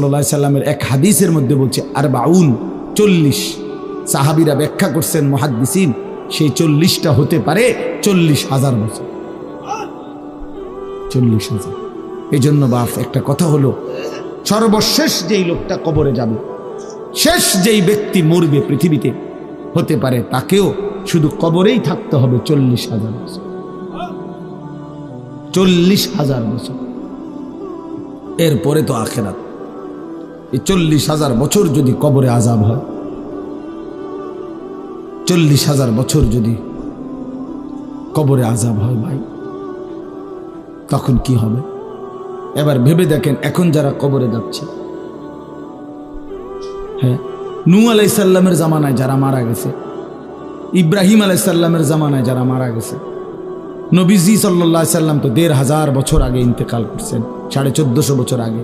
সাল্লাল্লাহু আলাইহি সাল্লামের এক হাদিসের মধ্যে বলছে 40 সাহাবীরা ব্যাখ্যা করছেন মুহাদ্দিসিন, সেই 40টা হতে পারে 40,000 বছর। 40,000। এই জন্য বাপ একটা কথা হলো, সর্বশেষ যেই লোকটা কবরে যাবে, শেষ যেই ব্যক্তি মরবে পৃথিবীতে, হতে পারে তাকেও শুধু কবরেই থাকতে হবে 40,000 বছর। 40,000 বছর, এরপরে তো আখিরাত। এই 40,000 বছর যদি কবরে আযাব হয়, 40,000 বছর যদি কবরে আযাব হয় ভাই, তখন কি হবে? এবার ভেবে দেখেন, এখন যারা কবরে যাচ্ছে, হ্যাঁ, নূহ আলাইহিস সালামের জামানায় যারা মারা গেছে, ইব্রাহিম আলাইহিস সালামের জামানায় যারা মারা গেছে, নবীজি সাল্লাল্লাহু আলাইহি সাল্লাম তো 1,500 বছর আগে ইন্তেকাল করছেন, 1450 বছর আগে।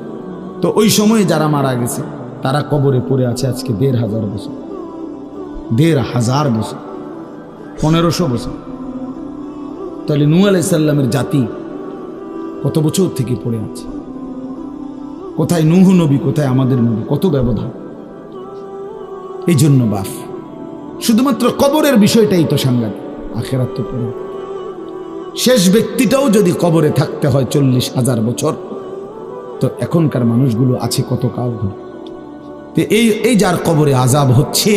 তো ওই সময়ে যারা মারা গেছে তারা কবরে পড়ে আছে আজকে 1,500 বছর, 1,500 বছর, 1500 বছর। তাহলে নূহ আলাইহিস সালামের জাতি কত বছর থেকে পড়ে আছে? কোথায় নূহ নবী, কোথায় আমাদের নবী? কত ব্যবধান! এই জন্য বাপ, শুধুমাত্র কবরের বিষয়টাই তো সাংঘাতিক, আখিরাত তো পড়ে। শেষ ব্যক্তিটাও যদি কবরে থাকতে হয় 40,000 বছর, তো এখনকার মানুষগুলো আছে কত কাল ধরে। এই যার কবরে আযাব হচ্ছে,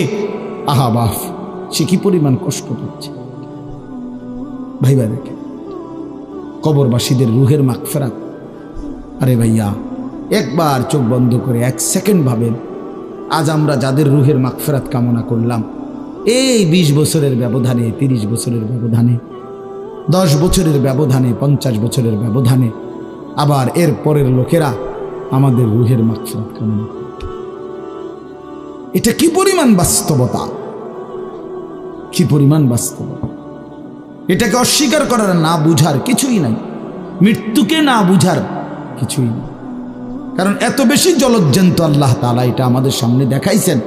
আহা বাপ, সে কি পরিমাণ কষ্ট পাচ্ছে ভাইবা দেখে। কবরবাসীদের রুহের মাগফিরাত, আরে ভাইয়া একবার চোখ বন্ধ করে 1 সেকেন্ড ভাবেন, আজ আমরা যাদের রুহের মাগফিরাত কামনা করলাম, এই 20 বছরের ব্যবধানে, 30 বছরের ব্যবধানে, 10 বছরের ব্যবধানে, 50 বছরের ব্যবধানে, আবার এর পরের লোকেরা আমাদের রুহের মাগফিরাত কামনা করে। এটা কি পরিমাণ বাস্তবতা, কি পরিমাণ বাস্তবতা! এটাকে অস্বীকার করার, না বুঝার কিছুই নাই, মৃত্যুকে না বুঝার কিছুই নেই। কারণ এত বেশি জলজ্জান্ত আল্লাহ তাআলা এটা আমাদের সামনে দেখাইছেন,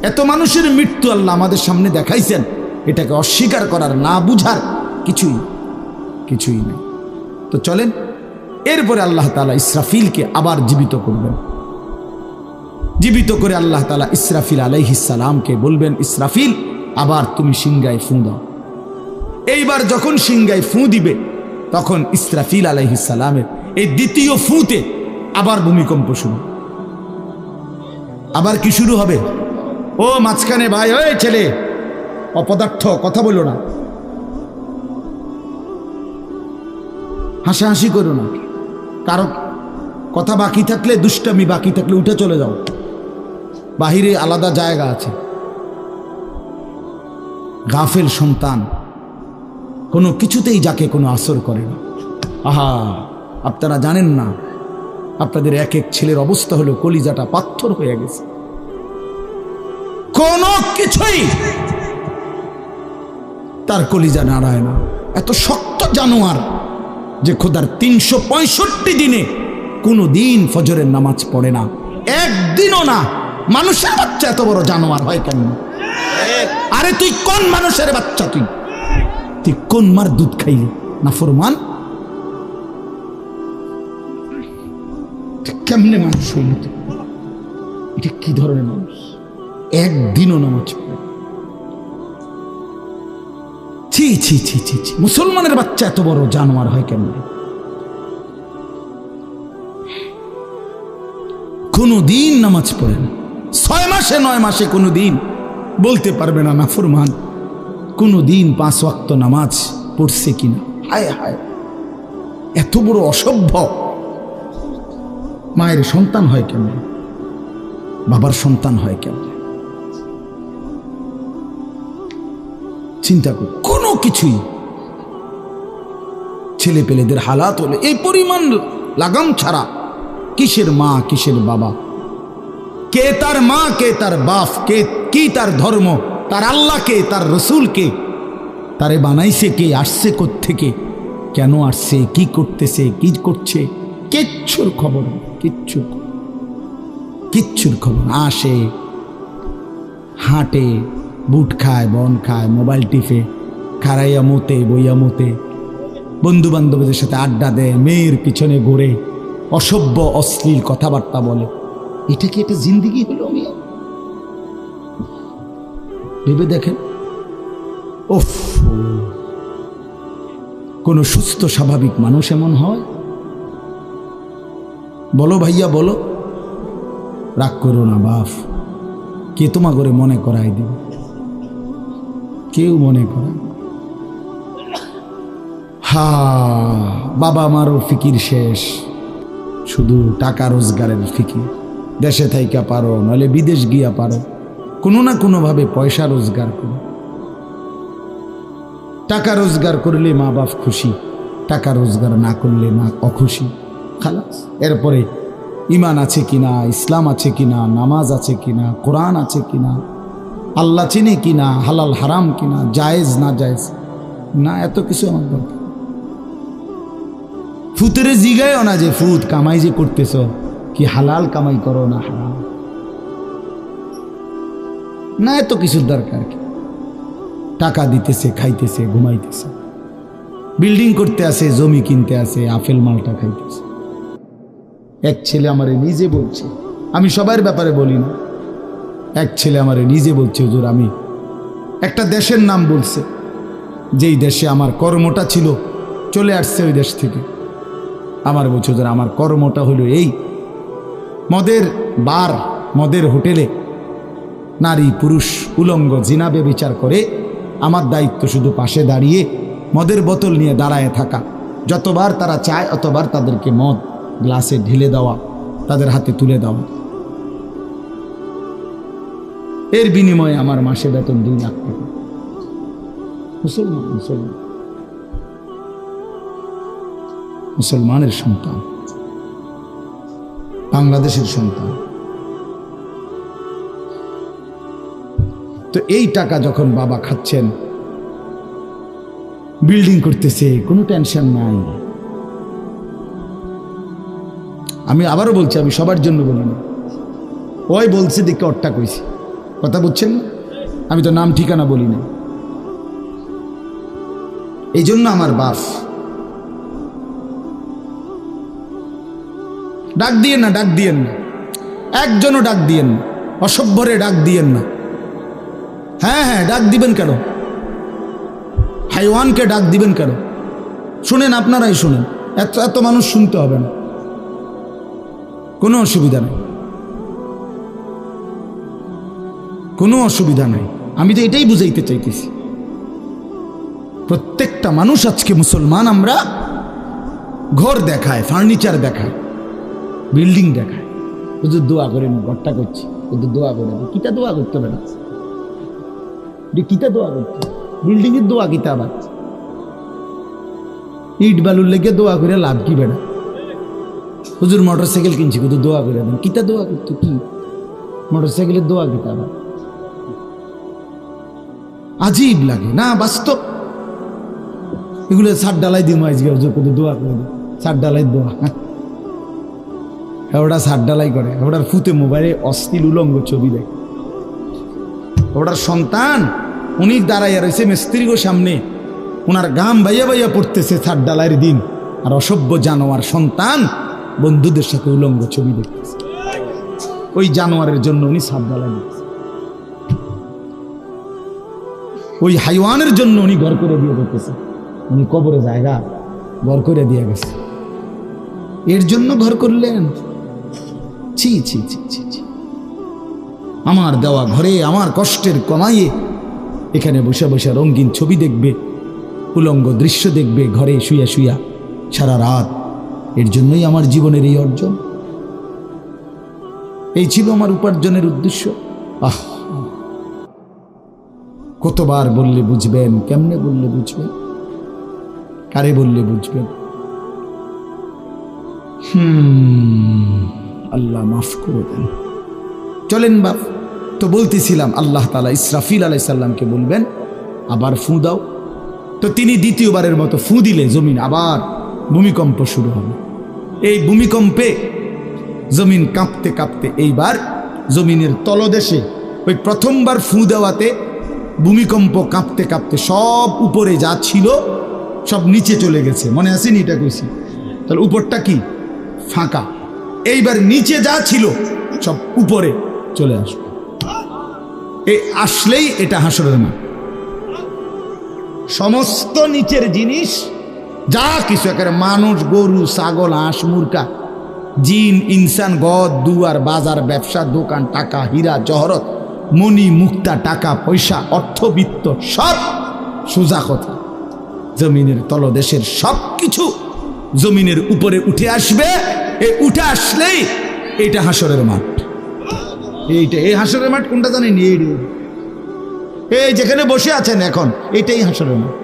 এত মানুষের মৃত্যু আল্লাহ আমাদের সামনে দেখাইছেন, এটাকে অস্বীকার করার, না বুঝার কিছুই নেই। তো চলেন, এরপরে আল্লাহ তাআলা ইসরাফিলকে আবার জীবিত করবেন। জীবিত করে আল্লাহ তাআলা ইসরাফিল আলাইহিস সালামকে বলবেন, ইসরাফিল আবার তুমি সিংহায় ফুঁ দাও। এইবার যখন সিংহায় ফুঁ দিবে, তখন ইসরাফিল আলাইহিস সালামের এই দ্বিতীয় ফুঁতে আবার ভূমিকম্প শুরু। আবার কি শুরু হবে? ও মাঝখানে ভাই, ওই ছেলে অপদার্থ, কথা বলো না, হাসাহাসি করো না, কারো কথা বাকি থাকলে, দুষ্টামি বাকি থাকলে উঠে চলে যাও, বাহিরে আলাদা জায়গা আছে। গাফেল সন্তান কোনো কিছুতেই যাকে কোনো আসর করে না। আহা, আপনারা জানেন না, আপনাদের এক এক ছেলের অবস্থা হলো কলিজাটা পাথর হয়ে গেছে, কোনো কিছুই তার কলিজা নাড়ায় না। এত শক্ত জানোয়ার যে খোদার 365 দিনে কোনো দিন ফজরের নামাজ পড়ে না, একদিনও না। মানুষের বাচ্চা এত বড় জানোয়ার হয় কেন? আরে তুই কোন মানুষের বাচ্চা? তুই কোন মার দুধ খাইলি? নাফরমান! কেমনে মানুষ হইল? এটা কি ধরনের মানুষ? একদিনও নামাজ পড়ে? ছি ছি ছি ছি ছি! মুসলমানের বাচ্চা এত বড় জানোয়ার হয় কেমনে? কোনো দিন নামাজ পড়ে না, 6 মাসে 9 মাসে কোনো দিন বলতে পারবে না নাফরমান কোনো দিন 5 ওয়াক্ত নামাজ পড়ছে কিনা। হায় হায়, এত বড় অসভ্য! মায়ের সন্তান হয় কেমনে? বাবার সন্তান হয় কেমনে? চিন্তা কর, কোনো কিছুই। ছেলে পেলেদের হালাত হলে এই পরিমাণ লাগাম ছাড়া, কিসের মা কিসের বাবা, কে তার মা কে তার বাপ, কে কি তার ধর্ম, তার আল্লাহকে, তার রসুলকে, তারে বানাইছে কে, আসছে কোত্থেকে, কেন আসছে, কি করতেছে, কি করছে, কিচ্ছুর খবর নেই, কিচ্ছুর খবর। আসে, হাঁটে, বুট খায়, বন খায়, মোবাইল টিপে, খারাইয়া মতে, বইয়া মতে, বন্ধু বান্ধবদের সাথে আড্ডা দেয়, মেয়ের পিছনে ঘুরে, অসভ্য অশ্লীল কথাবার্তা বলে, এটা কি একটা জিন্দিগি হলো? মিয়া ভেবে দেখেন। ওফ, কোন সুস্থ স্বাভাবিক মানুষ এমন হয়? বলো ভাইয়া বলো। রাগ করো না বাপ, কে তোমা করে মনে করাই দিবে? কেউ মনে করায়। হা, বাবা আমারও ফিকির শেষ, শুধু টাকা রোজগারের ফিকির। দেশে থাইকা পারো, নাহলে বিদেশ গিয়া পারো, কোনো না কোনোভাবে পয়সা রোজগার করো। টাকা রোজগার করলে মা বাপ খুশি, টাকা রোজগার না করলে না অখুশি। খালাস। এরপরে ইমান আছে কিনা, ইসলাম আছে কিনা, নামাজ আছে কিনা, কোরআন আছে কিনা, আল্লাহ চিনে কিনা, হালাল হারাম কিনা, জায়েজ না জায়েজ না, এত কিছু আমার দরকার। ফুতের জিগায়ও না যে ফুত কামাই যে করতেছ, কি হালাল কামাই করো না হারাম, না এত কিছুর দরকার কি? টাকা দিতেছে, খাইতেছে, ঘুমাইতেছে, বিল্ডিং করতে আসে, জমি কিনতে আসে, আপেল মালটা খাইতেছে। এক ছেলে আমারে নিজে বলছে, আমি সবার ব্যাপারে বলি না, এক ছেলে আমারে নিজে বলছে, হুজুর আমি একটা দেশের নাম বলছে, যেই দেশে আমার কর্মটা ছিল, চলে আসছে ওই দেশ থেকে। আমার বলছে, হুজুর আমার কর্মটা হলো এই, মদের বার, মদের হোটেলে নারী পুরুষ উলঙ্গ জিনাবে বিচার করে, আমার দায়িত্ব শুধু পাশে দাঁড়িয়ে মদের বোতল নিয়ে দাঁড়ায় থাকা, যতবার তারা চায় অতবার তাদেরকে মদ গ্লাসে ঢেলে দেওয়া, তাদের হাতে তুলে দেওয়া। এর বিনিময়ে আমার মাসে বেতন 2 লাখ টাকা। মুসলমান, মুসলমান, মুসলমানের সন্তান, বাংলাদেশের সন্তান। তো এই টাকা যখন বাবা খাচ্ছেন, বিল্ডিং করতেছে, কোনো টেনশন নাই। আমি আবারও বলছি, আমি সবার জন্য বলি না, ওই বলছে দেখে অট্টা কইছি, কথা বুঝছেন না? আমি তো নাম ঠিকানা বলি না। এই জন্য আমার বাপ, ডাক দিয়েন না, ডাক দিয়েন না, একজনও ডাক দিয়েন না, অসভ্যরে ডাক দিয়েন না। হ্যাঁ হ্যাঁ, ডাক দিবেন কেন? হাইওয়ানকে ডাক দিবেন কেন? শুনেন, আপনারাই শুনেন, এত এত মানুষ শুনতে হবে না, কোনো অসুবিধা নেই, কোনো অসুবিধা নেই। আমি তো এটাই বুঝাইতে চাইতেছি, প্রত্যেকটা মানুষ আজকে মুসলমান, আমরা ঘর দেখায়, ফার্নিচার দেখায়, বিল্ডিং দেখায়, শুধু দোয়া করেন, ঘরটা করছি, শুধু দোয়া করে, কিতা দোয়া করতে হবে না, কিতা দোয়া করতে, বিল্ডিং এর দোয়া কিতা, আবার ইট বালুর লেগে দোয়া করে লাভ কি বেড়া? হুজুর মোটর সাইকেল কিনছি, শুধু দোয়া করে দেন, কিতা দোয়া করতো, কি মোটর সাইকেলের দোয়া কিতা? আবার আজীব লাগে না? বাস্তব এগুলো ছাদ ডালাই দিই, আজকে শুধু দোয়া করে দেন, ছাদ ডালাই দোয়া। ওটা ছাদ ডালাই করে, ওটার ফুতে মোবাইলে অশ্লীল উলঙ্গ ছবি দেয়। ওটার সন্তান উনি দাঁড়াইয়া রয়েছে মিস্ত্রিগো সামনে, ওনার গাম ভাইয়া ভাইয়া পড়তেছে ছাদ ডালাইয়ের দিন, আর অসভ্য জানোয়ার সন্তান বন্ধুদের সাথে উলঙ্গ ছবি দেখতেছে। ওই জানোয়ারের জন্য উনি ছাদ ডালাই দিচ্ছে, ওই হাইওয়ানের জন্য উনি ঘর করে দিয়ে দিতেছে। উনি কবরে জায়গা ঘর করে দিয়ে গেছে, এর জন্য ঘর করলেন? ছি ছি ছি ছি ছি। আমার দেওয়া ঘরে আমার কষ্টের কমাইয়ে এখানে বসে বসে রঙিন ছবি দেখবে, উলঙ্গ দৃশ্য দেখবে ঘরে শুয়া শুয়া সারা রাত। এর জন্যই আমার জীবনের এই অর্জন, এই ছিল আমার উপার্জনের উদ্দেশ্য। আহ, কতবার বললে বুঝবেন, কেমনে বললে বুঝবেন, কারে বললে বুঝবেন? আল্লাহ মাফ করে দেন। চলেন বাপ, তো বলতেছিলাম আল্লাহ তাআলা ইসরাফিল আলাইহিস সালামকে বলবেন আবার ফু দাও। তো তিনি দ্বিতীয়বারের মতো ফু দিলে জমিন আবার ভূমিকম্প শুরু হবে। এই ভূমিকম্পে জমিন কাঁপতে কাঁপতে এইবার জমিনের তলদেশে ওই প্রথমবার ফু দেওয়াতে ভূমিকম্প কাঁপতে কাঁপতে সব উপরে যা ছিল সব নিচে চলে গেছে। মনে আসেনি এটা কইছি? তাহলে উপরটা কি ফাঁকা, এইবার নিচে যা ছিল সব উপরে চলে আসবে। এই আসলেই এটা হাসরের মাঠ। সমস্ত নিচের জিনিস যা কিছু, একেবারে মানুষ, গরু, ছাগল, হাঁস, মুরগা, জিন, ইনসান, গদ, দুয়ার, বাজার, ব্যবসা, দোকান, টাকা, হীরা, জহরত, মণি, মুক্তা, টাকা পয়সা, অর্থবিত্ত, সব সোজা কথা জমিনের তলদেশের সব কিছু জমিনের উপরে উঠে আসবে। এই উঠে আসলেই এটা হাসরের মাঠ। এইটা, এই হাসরের মাঠ কোনটা জানেন? এই যেখানে বসে আছেন এখন, এটাই হাসরের মাঠ।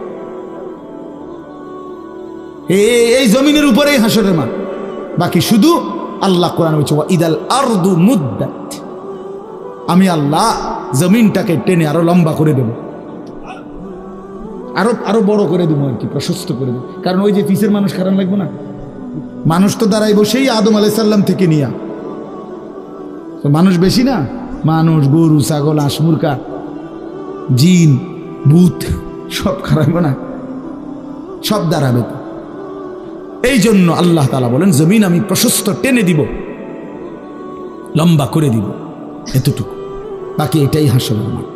এই জমিনের উপরেই হাসরের মাঠ। বাকি শুধু আল্লাহ কোরআন বলছে ইদাল আরদু মুদ্দাত, আমি আল্লাহ জমিনটাকে টেনে আরো লম্বা করে দেব, আরো বড় করে দেবো আর কি, প্রশস্ত করে দেবো। কারণ ওই যে পিসের মানুষ খারাপ লাগবে না, মানুষ তো দাঁড়াই বসেই আদম আলাইহিস সালাম থেকে নিয়া, তো মানুষ বেশি না, মানুষ, গরু, ছাগল, হাঁস, মুরগা, জিন, ভূত সব খারাপ না, সব দাঁড়াবে। এই জন্য আল্লাহ তাআলা বলেন জমিন আমি প্রশস্ত টেনে দিব, লম্বা করে দিব, এতটুকু। বাকি এটাই হাসরের মাঠ,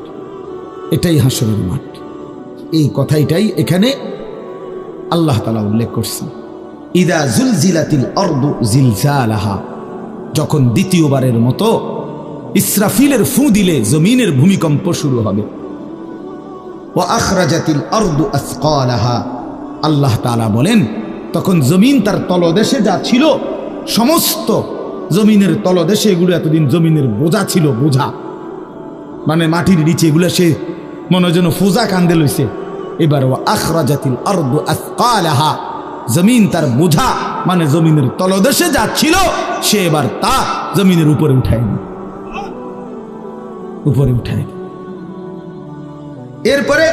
এটাই হাসরের মাঠ। এই কথাটাই এখানে আল্লাহ তাআলা উল্লেখ করছেন। ইদা জুলজিলাতিল আরদু জিলজালাহা, যখন দ্বিতীয়বারের মতো ইসরাফিলের ফু দিলে জমিনের ভূমিকম্প শুরু হবে। ওয়া আখরাজাতিল আরদু আসকালাহা, আল্লাহ তাআলা বলেন তখন জমিন তার তলদেশে যা ছিল সমস্ত জমিনের তলদেশে, এগুলো এতদিন জমিনের বোঝা ছিল, বোঝা মানে মাটির নিচে, এগুলো সে মনে যেন ফোজা কান্দে লইছে। এবার ওয়া আখরাজাতিল আরদু আসকালাহা, জমিন তার বোঝা মানে জমিনের তলদেশে যা ছিল সে এবার তা জমিনের উপরে উঠায়, উপরে উঠায়। এরপরে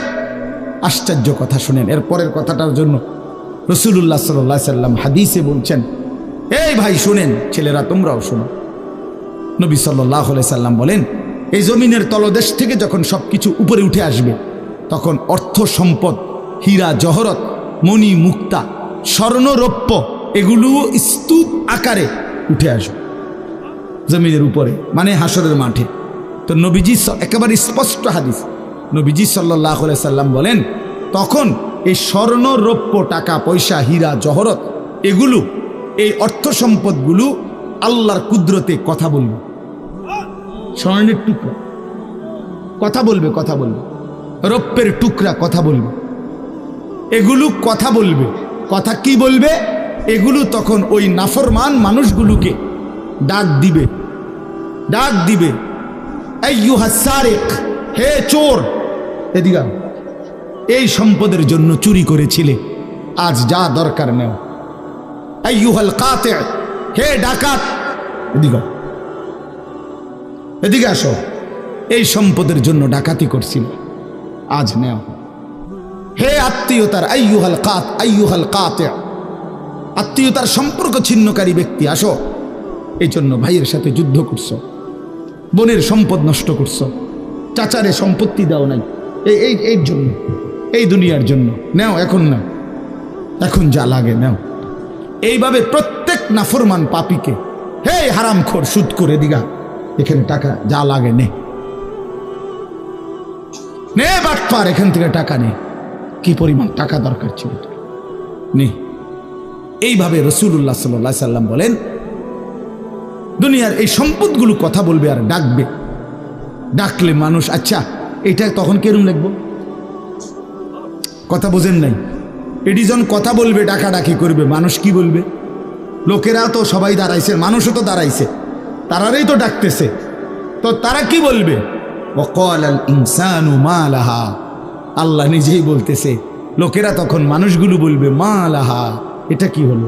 আশ্চর্য কথা শুনেন, এরপরের কথাটার জন্য রাসূলুল্লাহ সাল্লাল্লাহু আলাইহি সাল্লাম হাদিসে বলছেন, এই ভাই শুনেন, ছেলেরা তোমরাও শোনো। নবী সাল্লাল্লাহু আলাইহি সাল্লাম বলেন এই জমিনের তলদেশ থেকে যখন সবকিছু উপরে উঠে আসবে তখন অর্থ সম্পদ, হীরা জহরত, মণি মুক্তা, স্বর্ণ রৌপ্য এগুলো স্তূপ আকারে উঠে আসবে জমিনের উপরে, মানে হাসরের মাঠে। তো নবীজি একেবারে স্পষ্ট হাদিস, নবীজি সাল্লাল্লাহু আলাইহি সাল্লাম বলেন তখন এই স্বর্ণ রৌপ্য, টাকা পয়সা, হীরা জহরত এগুলো, এই অর্থ সম্পদগুলো আল্লাহর কুদরতে কথা বলবে। স্বর্ণের টুকরা কথা বলবে, কথা বলবে, রৌপ্যের টুকরা কথা বলবে, এগুলো কথা বলবে। কথা কি বলবে? এগুলো তখন ওই নাফরমান মানুষগুলোকে ডাক দিবে, ডাক দিবে, আইয়ুহাস সারিক, হে চোর, এদিকে এই সম্পদের জন্য চুরি করেছিলে, আজ যা দরকার নেও। আইয়ুহাল কাতি, হে ডাকাত, এদিকে এদিকে আসো, এই সম্পদের জন্য ডাকাতি করছিল, আজ নেও। হে আত্মীয়তার, আইয়ুহাল কাতি, আত্মীয়তার সম্পর্ক ছিন্নকারী ব্যক্তি, আসো। এই জন্য ভাইয়ের সাথে যুদ্ধ করছো, বোনের সম্পদ নষ্ট করছো, চাচারে সম্পত্তি দাও নাই, এই জন্য, এই দুনিয়ার জন্য নেও, এখন নাও, এখন যা লাগে নেও। এইভাবে প্রত্যেক নাফরমান পাপীকে, হে হারামখোর, সুদ করে দিগা, এখানে টাকা যা লাগে নে, নে বাটপার, এখান থেকে টাকা নে, কি পরিমাণ টাকা দরকার ছিল নে। এইভাবে রাসূলুল্লাহ সাল্লাল্লাহু আলাইহি সাল্লাম বলেন দুনিয়ার এই সম্পদগুলো কথা বলবে আর ডাকবে। ডাকলে মানুষ, আচ্ছা এটা তখন কেরম লাগবো? কথা বোঝেন নাই? এটি যখন কথা বলবে, ডাকাডাকি করবে, মানুষ কি বলবে? লোকেরা তো সবাই দাঁড়াইছে, মানুষও তো দাঁড়াইছে, তারারই তো ডাকতেছে, তো তারা কি বলবে? ওয়াকালাল ইনসানু মা লাহা, আল্লাহ নিজেই বলতেছে, লোকেরা তখন মানুষগুলো বলবে মা লাহা, এটা কি হলো?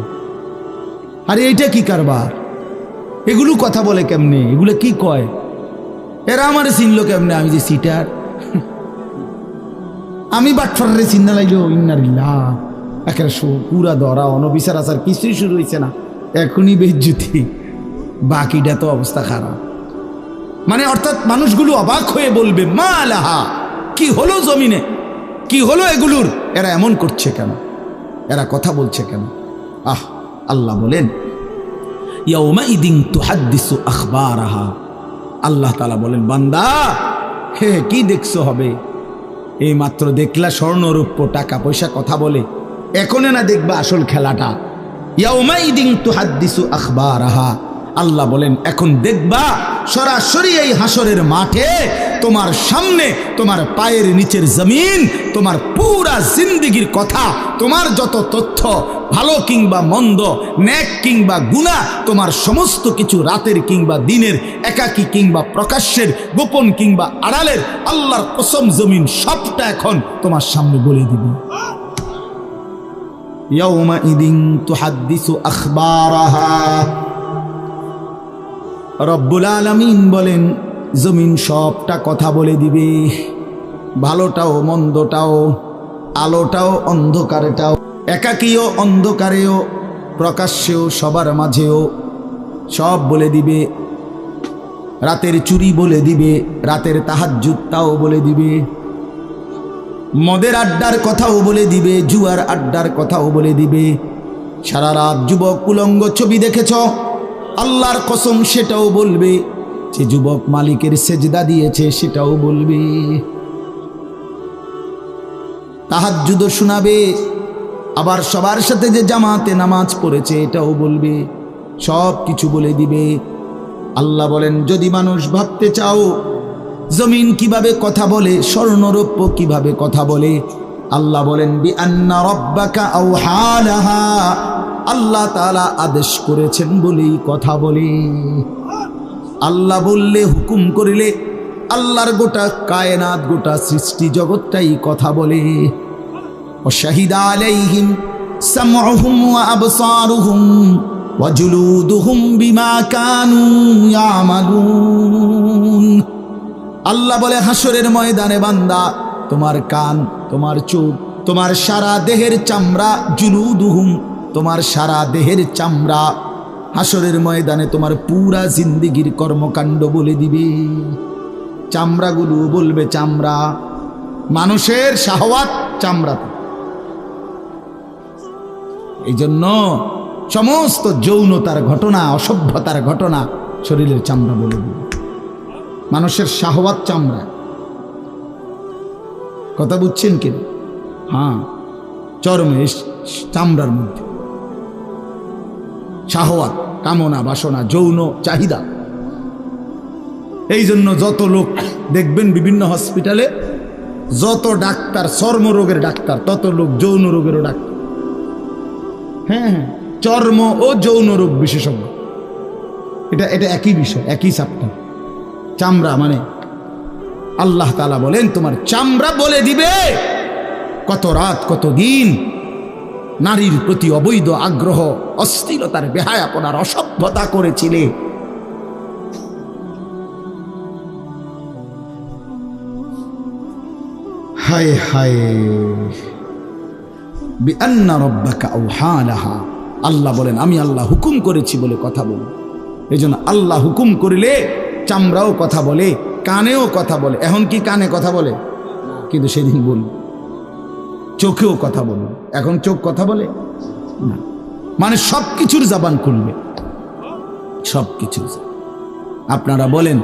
আরে এইটা কি কারবার? এগুলো কথা বলে কেমনে? এগুলো কি কয়? এরা আমার চিনল কেমনে? আমি যে সিটার, আমি বাটফারে চিন্তা লাগলো, ইন্নারিল্লাহ, একের পুরা ধরা, অনবিচার আচার কিছুই শুরু হয়েছে না, এখনই বেজ্জুতি, বাকিটা তো অবস্থা খারাপ। মানে অর্থাৎ মানুষগুলো অবাক হয়ে বলবে মা লাহা, কি হলো জমিনে, কি হলো এগুলোর, এরা এমন করছে কেন, এরা কথা বলছে কেন? আল্লাহ বলেন ইয়াউমাইদিন তুহাদ্দিসু আখবারাহা। আল্লাহ তাআলা বলেন, বান্দা হে কি দেখছো হবে? এই মাত্র দেখলা স্বর্ণ রূপ্য টাকা পয়সা কথা বলে, এখনে না দেখবা আসল খেলাটা। ইয়াউমাইদিন তুহাদ্দিসু আখবারাহা, আল্লাহ বলেন এখন দেখবা সরাসরি এই হাসরের মাঠে তোমার সামনে তোমার পায়ের নিচের জমিন তোমার পুরা জিন্দেগীর কথা, তোমার যত তথ্য ভালো কিংবা মন্দ, নেক কিংবা গুনাহ, তোমার সমস্ত কিছু রাতের কিংবা দিনের, একাকী কিংবা প্রকাশ্যের, গোপন কিংবা আড়ালের, আল্লাহর কসম জমিন সবটা এখন তোমার সামনে বলে দিবে। ইয়াউমাইদিন তুহাদ্দিসু আখবারাহা। রব্বুল আলামিন বলেন জমিন সবটা কথা বলে দিবে, ভালোটাও মন্দটাও, আলোটাও অন্ধকারটাও, একাকীও অন্ধকারেও, প্রকাশ্যেও সবার মাঝেও সব বলে দিবে। রাতের চুরি বলে দিবে, রাতের তাহাজ্জুদটাও বলে দিবে, মদের আড্ডার কথাও বলে দিবে, জুয়ার আড্ডার কথাও বলে দিবে। সারা রাত যুবক উলঙ্গ ছবি দেখেছ, আল্লাহর কসম সেটাও বলবে। যে যুবক মালিকের সেজদা দিয়েছে সেটাও বলবে। তাহাজ্জুদ শোনাবে, আবার সবার সাথে যে জামাতে নামাজ পড়েছে এটাও বলবে, সব কিছু বলে দিবে। আল্লাহ বলেন যদি মানুষ ভাবতে চাও জমিন কিভাবে কথা বলে, স্বর্ণরৌপ্য কিভাবে কথা বলে, আল্লাহ বলেন বিআন্না রাব্বাকা আওহা লাহা, আল্লাহ তাআলা আদেশ করেছেন বলেই কথা বলে। আল্লাহ বললে, হুকুম করিলে আল্লাহর গোটা কায়নাত, গোটা সৃষ্টি জগৎটাই কথা বলে। ওয়াশাহিদা আলাইহিম সামউহুম ওয়া আবসারুহুম ওয়া জুলুদুহুম বিমা কানু ইয়ামালুন। আল্লাহ বলে হাসরের ময়দানে বান্দা তোমার কান, তোমার চোখ, তোমার সারা দেহের চামড়া, জুলুদুহুম তোমার সারা দেহের চামড়া, হাসরের ময়দানে তোমার পুরা জিন্দেগির কর্মকাণ্ড বলে দিবে। চামড়াগুলো বলবে চামড়া, মানুষের শাহওয়াত চামড়াতে। এই জন্য সমস্ত যৌনতার ঘটনা, অসভ্যতার ঘটনা শরীরের চামড়া বলে দিবে। মানুষের শাহওয়াত চামড়া, কথা বুঝছেন কি? হ্যাঁ, চরমে চামড়ার মধ্যে শাহওয়াত, কামনা, বাসনা, যৌন চাহিদা। এই জন্য যত লোক দেখবেন বিভিন্ন হসপিটালে, যত ডাক্তার চর্মরোগের ডাক্তার, তত লোক যৌন রোগেরও ডাক্তার। হ্যাঁ হ্যাঁ, চর্ম ও যৌন রোগ বিশেষজ্ঞ, এটা একই বিষয়, একই চ্যাপ্টার। চামড়া মানে আল্লাহ তাআলা বলেন তোমার চামড়া বলে দিবে কত রাত কত দিন নারীর প্রতি অবৈধ আগ্রহ, অশ্লীলতার, বেহায়াপনার, অসভ্যতা করেছিলে। হায় হায়, বিআন্না রাব্বাকা আওহা লাহা। আল্লাহ বলেন আমি আল্লাহ হুকুম করেছি বলে কথা বলি। এই জন্য আল্লাহ হুকুম করিলে চামড়াও কথা বলে, কানেও কথা বলে। এখন কি কানে কথা বলে? কিন্তু সেদিন বলি চোখেও কথা বলবে। এখন চোখ কথা বলে না, মানে সব কিছুর জবান খুলবে, সব কিছু। আপনারা বলেন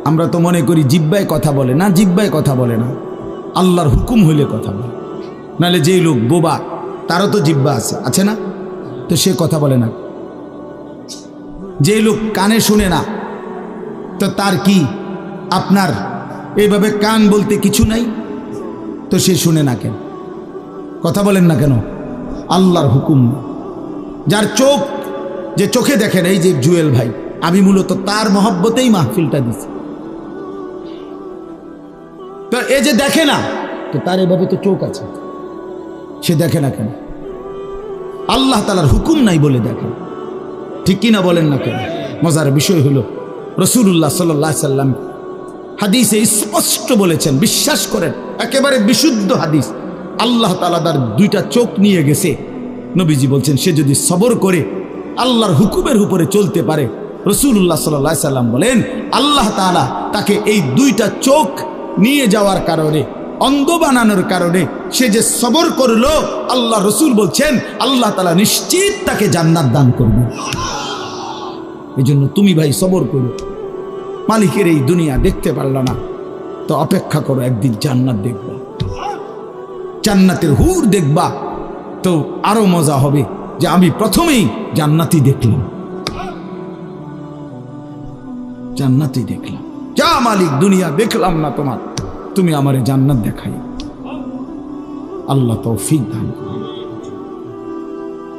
আমরা তো মনে করি জিহ্বায় কথা বলে না, জিহ্বায় কথা বলে না, আল্লাহর হুকুম হইলে কথা বলে। নাহলে যেই লোক বোবা তারও তো জিহ্বা আছে না, তো সে কথা বলে না। যেই লোক কানে শুনে না, তো তার কি আপনার এইভাবে কান বলতে কিছু নাই, তো সে শুনে না কেন, কথা বলেন না কেন? আল্লাহর হুকুম। যার চোখ, যে চোখে দেখেন, এই যে জুয়েল ভাই, আমি মূলত তার মহব্বতেই মাহফিলটা দিছি। তো এই যে দেখে না, তো তার এভাবে তো চোখ আছে, সে দেখে না কেন? আল্লাহ তাআলার হুকুম নাই বলে দেখে, ঠিক কিনা বলেন না কেন? মজার বিষয় হলো রাসূলুল্লাহ সাল্লাল্লাহু আলাইহি সাল্লাম হাদিসে স্পষ্ট বলেছেন, বিশ্বাস করেন, একেবারে বিশুদ্ধ হাদিস। আল্লাহ তাআলা তার দুইটা চোখ নিয়ে গেছে। নবীজি বলছেন সে যদি সবর করে আল্লাহর হুকুমের উপরে চলতে পারে, রাসূলুল্লাহ সাল্লাল্লাহু আলাইহি সাল্লাম বলেন আল্লাহ তাআলা তাকে এই দুইটা চোখ নিয়ে যাওয়ার কারণে, অন্ধ বানানোর কারণে সে যে সবর করলো, আল্লাহ রসুল বলছেন আল্লাহ তাআলা নিশ্চিত তাকে জান্নাত দান করবে। এই জন্য তুমি ভাই সবর করো। মালিকের এই দুনিয়া দেখতে পারলা না তো অপেক্ষা করো, একদিন জান্নাত দেখবা, জান্নাতের হুর দেখবা, তো আরো মজা হবে যে আমি প্রথমেই জান্নাতই দেখলাম, জান্নাতই দেখলাম। যা মালিক, দুনিয়া দেখলাম না তোমার, তুমি আমারে জান্নাত দেখাই। আল্লাহ তৌফিক দান করুন।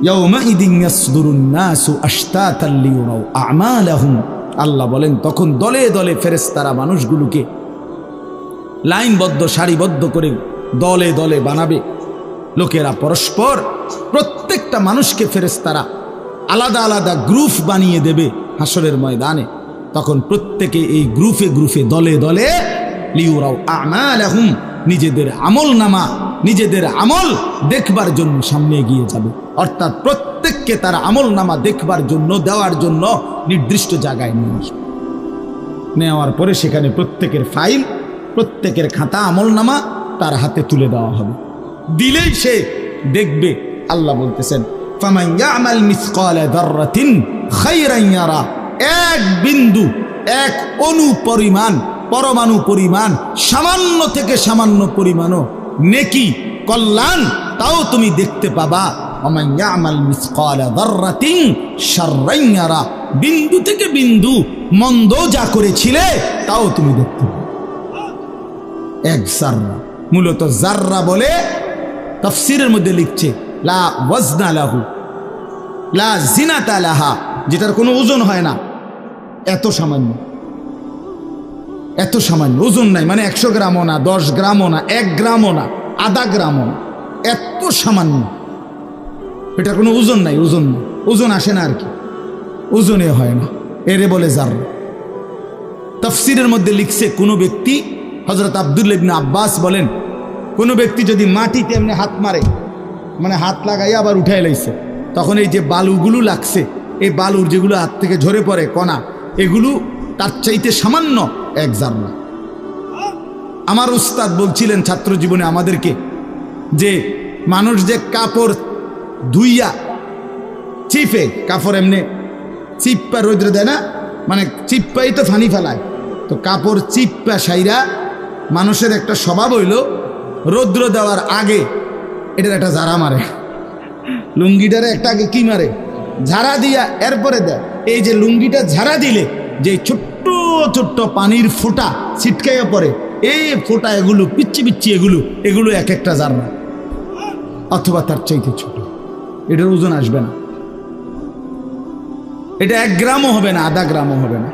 ইয়াউমাইদিন ইয়াসদুরুন নাসু আশতাতান লিয়ুরাউ আমালাহুম, আল্লাহ বলেন তখন দলে দলে ফেরেশতারা মানুষগুলোকে লাইনবদ্ধ সারিবদ্ধ করে দলে দলে বানাবে। লোকেরা পরস্পর, প্রত্যেকটা মানুষকে ফেরেশতারা আলাদা আলাদা গ্রুপ বানিয়ে দেবে হাসরের ময়দানে। তখন প্রত্যেকে এই গ্রুপে গ্রুপে দলে দলে লিয়ুরাউ আমালাহুম, নিজেদের আমল নামা, নিজেদের আমল দেখবার জন্য সামনে এগিয়ে যাবে। অর্থাৎ প্রত্যেককে তার আমল নামা দেখবার জন্য, দেওয়ার জন্য নির্দিষ্ট জায়গায় নিয়ে আসবে। নেওয়ার পরে সেখানে প্রত্যেকের ফাইল, প্রত্যেকের খাতা আমল নামা তার হাতে তুলে দেওয়া হবে। দিলেই সে দেখবে। আল্লাহ বলতেছেন ফামান ইয়ামাল মিসকালা যাররাতিন খায়রান ইয়ারা, এক বিন্দু, এক অণু পরিমাণ, পরমাণু পরিমাণ, সামান্য থেকে সামান্য পরিমাণও নেকি, কল্যাণ, তাও তুমি দেখতে পাবা। ওমান ইয়ামাল মিসকালা যাররাতিন শাররান ইয়ারা, বিন্দু থেকে বিন্দু মন্দ যা করেছিলে তাও তুমি দেখতে পাবে। এক জাররা, মূলত জাররা বলে তাফসীরের মধ্যে লিখছে লা ওয়াজনা লাহু লা জিনাতা লাহা, যেটার কোনো ওজন হয় না, এত সামান্য, এত সামান্য, ওজন নাই, মানে 100 গ্রামও না, 10 গ্রামও না, 1 গ্রামও না, আধা গ্রামও না, এত সামান্য, এটা কোনো ওজন নাই, ওজন নাই, ওজন আসে না আর কি, ওজনে হয় না, এরে বলে জাররা। তাফসীরের মধ্যে লিখছে কোনো ব্যক্তি, হযরত আব্দুল্লাহ ইবনে আব্বাস বলেন, কোনো ব্যক্তি যদি মাটিতে এমনি হাত মারে, মানে হাত লাগাই আবার উঠাই লাইছে, তখন এই যে বালুগুলো লাগছে, এই বালুর যেগুলো হাত থেকে ঝরে পড়ে কণা, এগুলো তার চাইতে সামান্য এক জাররা। আমার উস্তাদ বলছিলেন ছাত্র জীবনে আমাদেরকে যে মানুষ যে কাপড় ধুইয়া চিপে, কাপড় এমনি চিপ্পা রৌদ্র দেয় না, মানে চিপ্পাই তো ফানি ফেলায়, তো কাপড় চিপ্পা সাইরা মানুষের একটা স্বভাব হইল রৌদ্র দেওয়ার আগে এটার একটা ঝাড়া মারে, লুঙ্গিটারে একটা আগে কি মারে, ঝাড়া দিয়া এরপরে দেয়। এই যে লুঙ্গিটা ঝাড়া দিলে যে ছোট্ট ছোট্ট পানির ফোঁটা ছিটকাইয়া পড়ে, এই ফোঁটা এগুলো পিচ্ছি পিচ্ছি, এগুলো এক একটা জাররা, অথবা তার চাইতে ছোট। এটার ওজন আসবে না, এটা 1 গ্রামও হবে না, আধা গ্রামও হবে না।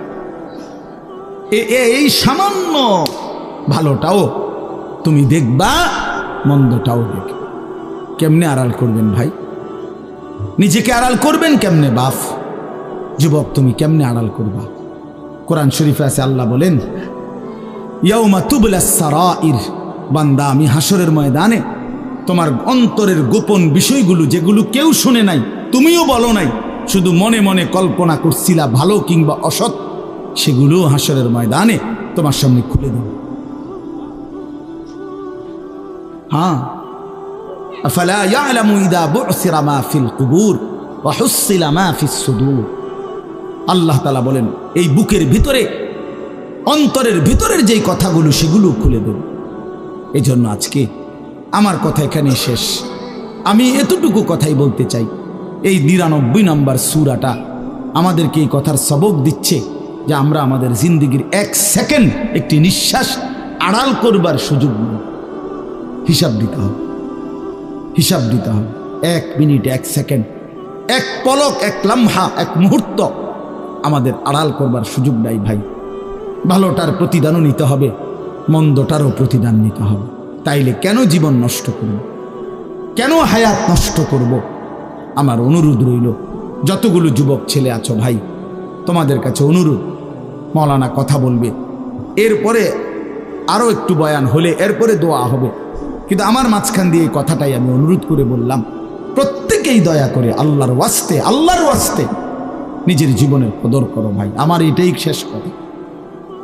এই সামান্য ভালোটাও তুমি দেখবা, মন্দটাও দেখবে। কেমনে আড়াল করবেন ভাই? নিজেকে আড়াল করবেন কেমনে বাপ? যুবক তুমি কেমনে আড়াল করবা? কোরআন শরীফে আছে, আল্লাহ বলেন ইয়াউমা তুবলাস সারাইর, বান্দা আমি হাসরের ময়দানে তোমার অন্তরের গোপন বিষয়গুলো, যেগুলো কেউ শুনে নাই, তুমিও বলো নাই, শুধু মনে মনে কল্পনা করছিলা ভালো কিংবা অসৎ, সেগুলো হাসরের ময়দানে তোমার সামনে খুলে দেব। হ্যাঁ, আফালা ইয়ালামু ইযা বু'সিরা মা ফিল কুবুর ওয়া হুসিলা মা ফিস সুদূর। আল্লাহ তাআলা বলেন এই বুকের ভিতরে, অন্তরের ভিতরের যেই কথাগুলো, সেগুলো খুলে দেব। এই জন্য আজকে আমার কথা এখানে শেষ। আমি এতটুকু কথাই বলতে চাই, এই 99 নম্বর সূরাটা আমাদেরকে এই কথার সবক দিচ্ছে যে আমরা আমাদের জিন্দেগির 1 সেকেন্ড, একটি নিঃশ্বাস আড়াল করবার সুযোগ নেই। হিসাব দিতে হবে, হিসাব দিতে হবে। 1 মিনিট, 1 সেকেন্ড, 1 পলক, 1 লম্হা, 1 মুহূর্ত আমাদের আড়াল করবার সুযোগ নাই ভাই। ভালোটার প্রতিদানও নিতে হবে, মন্দটারও প্রতিদান নিতে হবে। তাইলে কেন জীবন নষ্ট করব? কেন হায়াত নষ্ট করব? আমার অনুরোধ রইল, যতগুলো যুবক ছেলে আছো ভাই, তোমাদের কাছে অনুরোধ, মৌলানা কথা বলবে, এরপরে আরও একটু বয়ান হলে এরপরে দোয়া হবে, কিন্তু আমার মাঝখান দিয়ে এই কথাটাই আমি অনুরোধ করে বললাম, প্রত্যেকেই দয়া করে আল্লাহর ওয়াস্তে, আল্লাহর ওয়াস্তে নিজের জীবনের কদর করো ভাই। আমার এটাই শেষ কথা।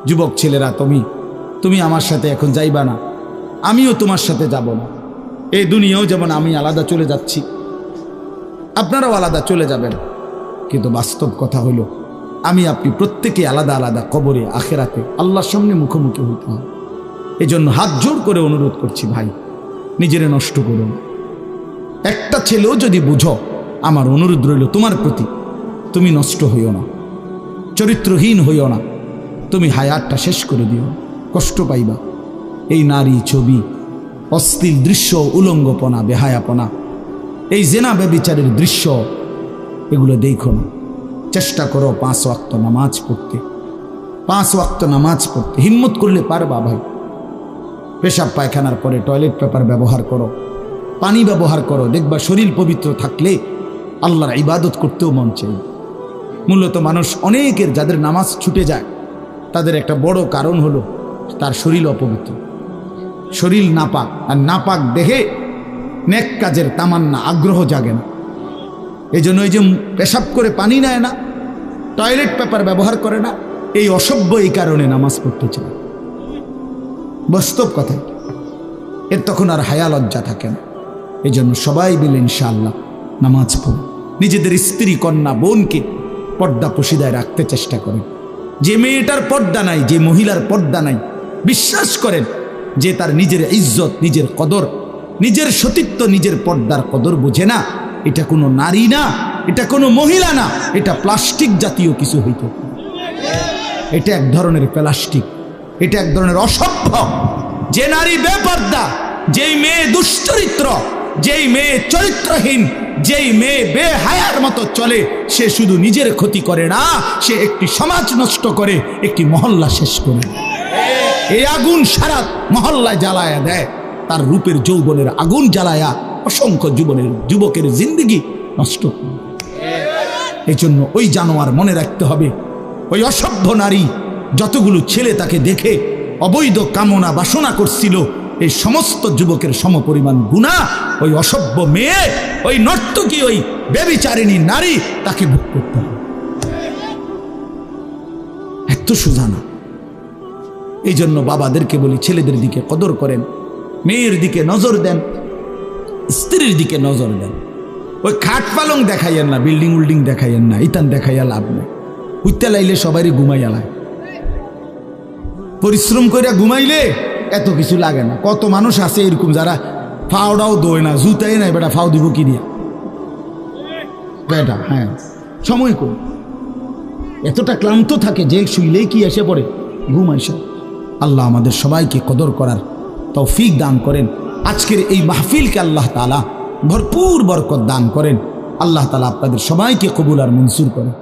যুবক ছেলেরা, তুমি আমার সাথে এখন যাইবা না, আমিও তোমার সাথে যাব না। এই দুনিয়াও যেমন আমি আলাদা চলে যাচ্ছি, আপনারাও আলাদা চলে যাবেন, কিন্তু বাস্তব কথা হলো আমি আপনি প্রত্যেকে আলাদা আলাদা কবরে আখেরাতে আল্লাহর সামনে মুখোমুখি হইতে হবে। এজন্য হাত জোর করে অনুরোধ করছি ভাই, নিজেরে নষ্ট করো না। একটা ছেলেও যদি বুঝো, আমার অনুরোধ রইল তোমার প্রতি, তুমি নষ্ট হইও না, চরিত্রহীন হইও না, তুমি হায়াতটা শেষ করে দিও, কষ্ট পাইবা। এই নারী ছবি, অশ্লীল দৃশ্য, উলঙ্গপনা, বেহায়াপনা, এই জেনা ব্যভিচারের দৃশ্য, এগুলো দেখো না। চেষ্টা করো 5 ওয়াক্ত নামাজ পড়তে, 5 ওয়াক্ত নামাজ পড়তে হিম্মত করলে পারবা ভাই। পেশাব পায়খানার পরে টয়লেট পেপার ব্যবহার করো, পানি ব্যবহার করো, দেখবা শরীর পবিত্র থাকলে আল্লাহর ইবাদত করতেও মন চাই। মূলত মানুষ অনেকের যাদের নামাজ ছুটে যায়, তাদের একটা বড় কারণ হলো তার শরীর অপবিত্র, শরীর নাপাক। আর নাপাক দেখে নেক কাজের তামান্না, আগ্রহ জাগে না। এই জন্য এই যে পেশাব করে পানি নেয় না, টয়লেট পেপার ব্যবহার করে না, এই অসভ্য এই কারণে নামাজ পড়তে চায়। বাস্তব কথা, এর তখন আর হায়া লজ্জা থাকে না। এই জন্য সবাই মিলে ইনশাআল্লাহ নামাজ পড়ে নিজেদের স্ত্রী, কন্যা, বোনকে পর্দা পশিদায় রাখতে চেষ্টা করেন। যে মেয়েটার পর্দা নাই, যে মহিলার পর্দা নাই, বিশ্বাস করেন যে তার নিজের ইজ্জত, নিজের কদর, নিজের সতীত্ব, নিজের পর্দার কদর বোঝে না। এটা কোনো নারী না, এটা কোনো মহিলা না, এটা প্লাস্টিক জাতীয় কিছু হইতে পারে। এটা এক ধরনের প্লাস্টিক, এটা এক ধরনের অসভ্য। যে নারী বেপর্দা, যেই মেয়ে দুশ্চরিত্র, যেই মেয়ে চরিত্রহীন, যেই মেয়ে বেহায়ার মতো চলে, সে শুধু নিজের ক্ষতি করে না, সে একটি সমাজ নষ্ট করে, একটি মহল্লা শেষ করে। এই আগুন সারা মহল্লায় জ্বালায়া দেয়, তার রূপের যৌবনের আগুন জ্বালায়া অসংখ্য যুবকের জিন্দেগি নষ্ট করে। এই জন্য ওই জানোয়ার মনে রাখতে হবে, ওই অসভ্য নারী যতগুলো ছেলে তাকে দেখে অবৈধ কামনা বাসনা করছিল, এই সমস্ত যুবকের সমপরিমাণ গুনাহ ওই অসভ্য মেয়ে, ওই নর্তকী, ওই ব্যভিচারিণী নারী তাকে ভোগ করতে হবে। এত সোজা না। এই জন্য বাবাদেরকে বলি, ছেলেদের দিকে কদর করেন, মেয়ের দিকে নজর দেন, স্ত্রীর দিকে নজর দেন। ওই খাট পালং দেখাইয়েন না, বিল্ডিং উল্ডিং দেখাইয়েন না, ইতান দেখাইয়া লাভ নেই। উঠতে লাইলে সবারই ঘুমাইয়া লাগে, পরিশ্রম করে ঘুমাইলে এত কিছু লাগে না। কত মানুষ আছে এরকম যারা ফাওড়াও দোয় না, জুতাই নাই, বেটা ফাও দিব কি দিয়া বেটা। হ্যাঁ, সময় কর, এতটা ক্লান্ত থাকে যে শুইলেই কি এসে পড়ে ঘুম আসে। আল্লাহ আমাদের সবাইকে কদর করার তৌফিক দান করেন। আজকের এই মাহফিলকে আল্লাহ তাআলা ভরপুর বরকত দান করেন। আল্লাহ তাআলা আপনাদের সবাইকে কবুল আর মঞ্জুর করেন।